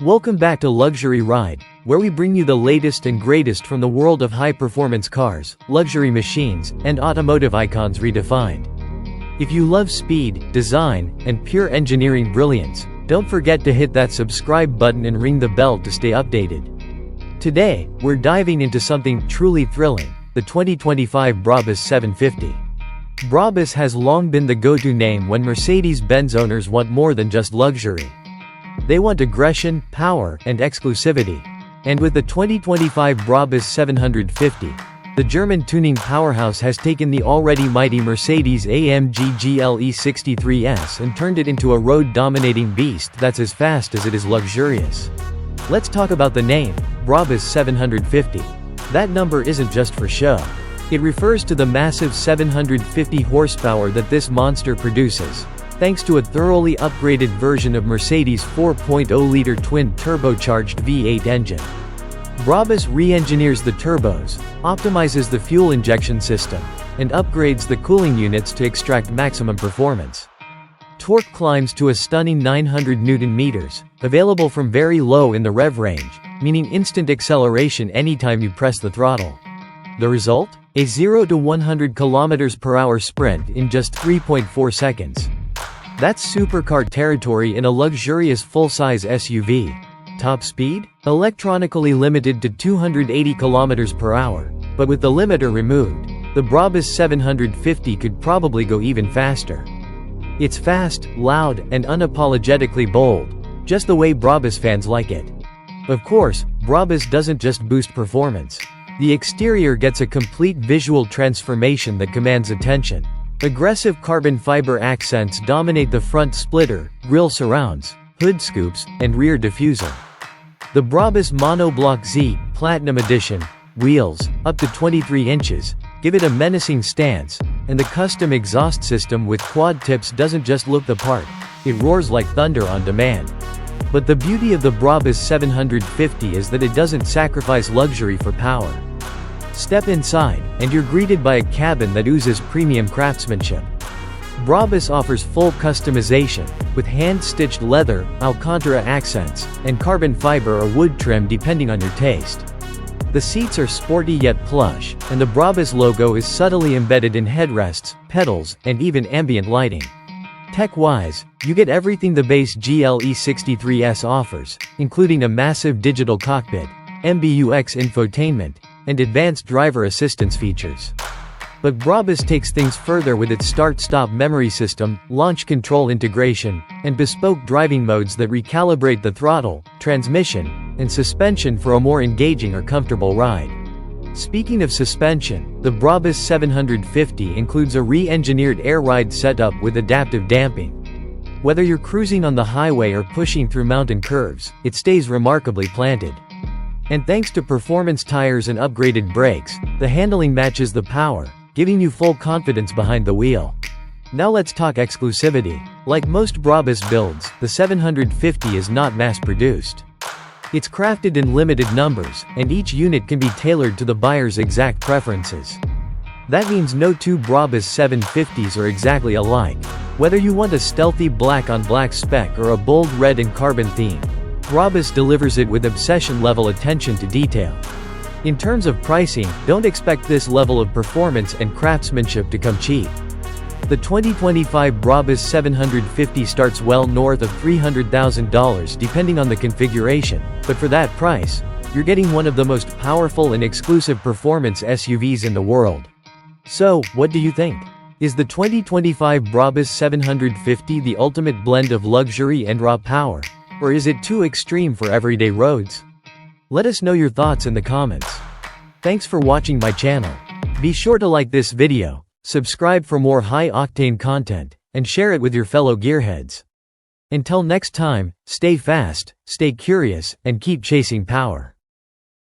Welcome back to Luxury Ride, where we bring you the latest and greatest from the world of high-performance cars, luxury machines, and automotive icons redefined. If you love speed, design, and pure engineering brilliance, don't forget to hit that subscribe button and ring the bell to stay updated. Today, we're diving into something truly thrilling, the 2025 Brabus 750. Brabus has long been the go-to name when Mercedes-Benz owners want more than just luxury. They want aggression, power, and exclusivity. And with the 2025 Brabus 750, the German tuning powerhouse has taken the already mighty Mercedes-AMG GLE 63S and turned it into a road-dominating beast that's as fast as it is luxurious. Let's talk about the name, Brabus 750. That number isn't just for show. It refers to the massive 750 horsepower that this monster produces, thanks to a thoroughly upgraded version of Mercedes' 4.0-liter twin-turbocharged V8 engine. Brabus re-engineers the turbos, optimizes the fuel injection system, and upgrades the cooling units to extract maximum performance. Torque climbs to a stunning 900 Nm, available from very low in the rev range, meaning instant acceleration anytime you press the throttle. The result? A 0 to 100 km/h sprint in just 3.4 seconds. That's supercar territory in a luxurious full-size SUV. Top speed? Electronically limited to 280 km/h, but with the limiter removed, the Brabus 750 could probably go even faster. It's fast, loud, and unapologetically bold, just the way Brabus fans like it. Of course, Brabus doesn't just boost performance. The exterior gets a complete visual transformation that commands attention. Aggressive carbon fiber accents dominate the front splitter, grille surrounds, hood scoops, and rear diffuser. The Brabus Monoblock Z Platinum Edition wheels, up to 23 inches, give it a menacing stance, and the custom exhaust system with quad tips doesn't just look the part, it roars like thunder on demand. But the beauty of the Brabus 750 is that it doesn't sacrifice luxury for power. Step inside, and you're greeted by a cabin that oozes premium craftsmanship. Brabus offers full customization, with hand-stitched leather, Alcantara accents, and carbon fiber or wood trim depending on your taste. The seats are sporty yet plush, and the Brabus logo is subtly embedded in headrests, pedals, and even ambient lighting. Tech-wise, you get everything the base GLE 63S offers, including a massive digital cockpit, MBUX infotainment, and advanced driver assistance features. But Brabus takes things further with its start-stop memory system, launch control integration, and bespoke driving modes that recalibrate the throttle, transmission, and suspension for a more engaging or comfortable ride. Speaking of suspension, the Brabus 750 includes a re-engineered air ride setup with adaptive damping. Whether you're cruising on the highway or pushing through mountain curves, it stays remarkably planted. And thanks to performance tires and upgraded brakes, the handling matches the power, giving you full confidence behind the wheel. Now let's talk exclusivity. Like most Brabus builds, the 750 is not mass-produced. It's crafted in limited numbers, and each unit can be tailored to the buyer's exact preferences. That means no two Brabus 750s are exactly alike. Whether you want a stealthy black-on-black spec or a bold red and carbon theme, Brabus delivers it with obsession-level attention to detail. In terms of pricing, don't expect this level of performance and craftsmanship to come cheap. The 2025 Brabus 750 starts well north of $300,000 depending on the configuration, but for that price, you're getting one of the most powerful and exclusive performance SUVs in the world. So, what do you think? Is the 2025 Brabus 750 the ultimate blend of luxury and raw power? Or is it too extreme for everyday roads? Let us know your thoughts in the comments. Thanks for watching my channel. Be sure to like this video, subscribe for more high-octane content, and share it with your fellow gearheads. Until next time, stay fast, stay curious, and keep chasing power.